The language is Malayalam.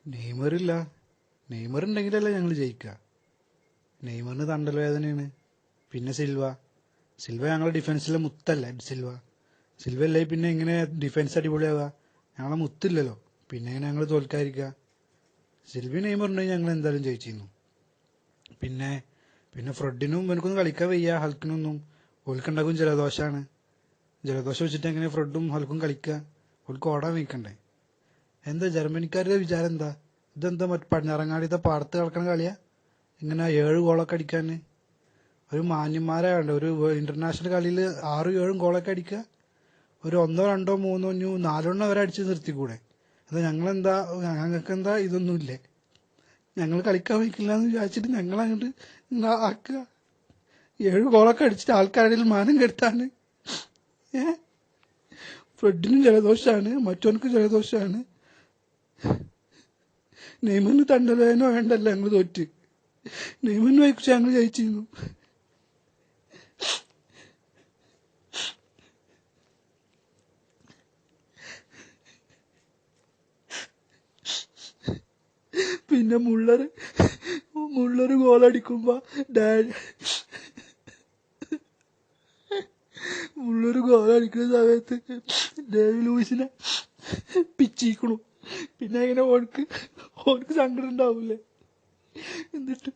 നെയ്മറില്ല. നെയ്മർ ഉണ്ടെങ്കിലല്ലേ ഞങ്ങൾ ജയിക്കുക. നെയ്മറിന് തണ്ടൽ വേദനയാണ്. പിന്നെ സിൽവ ഞങ്ങളുടെ ഡിഫൻസിലെ മുത്തല്ലേ സിൽവ അല്ലേ പിന്നെ എങ്ങനെ ഡിഫൻസ് അടിപൊളിയാവുക? ഞങ്ങളെ മുത്തില്ലല്ലോ, പിന്നെ എങ്ങനെ ഞങ്ങൾ തോൽക്കാതിരിക്കുക? സിൽവി നെയ്മർ ഉണ്ടെങ്കിൽ ഞങ്ങൾ എന്തായാലും ജയിച്ചിരുന്നു. പിന്നെ പിന്നെ ഫ്രെഡിനും എനിക്കൊന്നും കളിക്കാൻ വയ്യ, ഹൽക്കിനൊന്നും. ഓൽക്കുണ്ടാക്കും ജലദോഷമാണ്. ജലദോഷം വെച്ചിട്ട് എങ്ങനെ ഫ്രെഡും ഹൽക്കും കളിക്കുക? ഓൽക്ക് ഓടാൻ വയ്ക്കണ്ടേ? എന്താ ജർമ്മനിക്കാരുടെ വിചാരം എന്താ? ഇതെന്താ പടിഞ്ഞാറങ്ങാടിത്തെ പാടത്ത് കിടക്കണ കളിയാ? ഇങ്ങനെ 7 ഗോളൊക്കെ അടിക്കാൻ ഒരു മാന്യന്മാരാണ്ട് ഒരു ഇന്റർനാഷണൽ കളിയിൽ 6-7 ഗോളൊക്കെ അടിക്കുക. ഒരു 1, 2, 3, 4 വരെ അടിച്ച് നിർത്തിക്കൂടെ? അത് ഞങ്ങൾക്ക് എന്താ ഇതൊന്നുമില്ലേ? ഞങ്ങൾ കളിക്കാൻ വയ്ക്കില്ല എന്ന് വിചാരിച്ചിട്ട് ഞങ്ങളങ്ങോട്ട് ആക്കുക. 7 ഗോളൊക്കെ അടിച്ചിട്ട് ആൾക്കാരുടെ മാനം കെടുത്താണ്. ഫ്രെഡിനും ജലദോഷമാണ്, മറ്റവനക്കും ജലദോഷമാണ്. നെയ്മറിന് തണ്ടവേനോ വേണ്ടല്ല ഞങ്ങൾ തോറ്റ്. നെയ്മറിന് വഹിച്ച് ഞങ്ങൾ ജയിച്ചിരുന്നു. പിന്നെ മുള്ളർ ഗോളടിക്കുമ്പോ ഗോളടിക്കുന്ന സമയത്ത് ഡേവി ലൂയിസിനെ പിച്ചിക്കണു. പിന്നെ എങ്ങനെ ഓർക്ക് സങ്കടം ഉണ്ടാവൂലേ? എന്നിട്ട്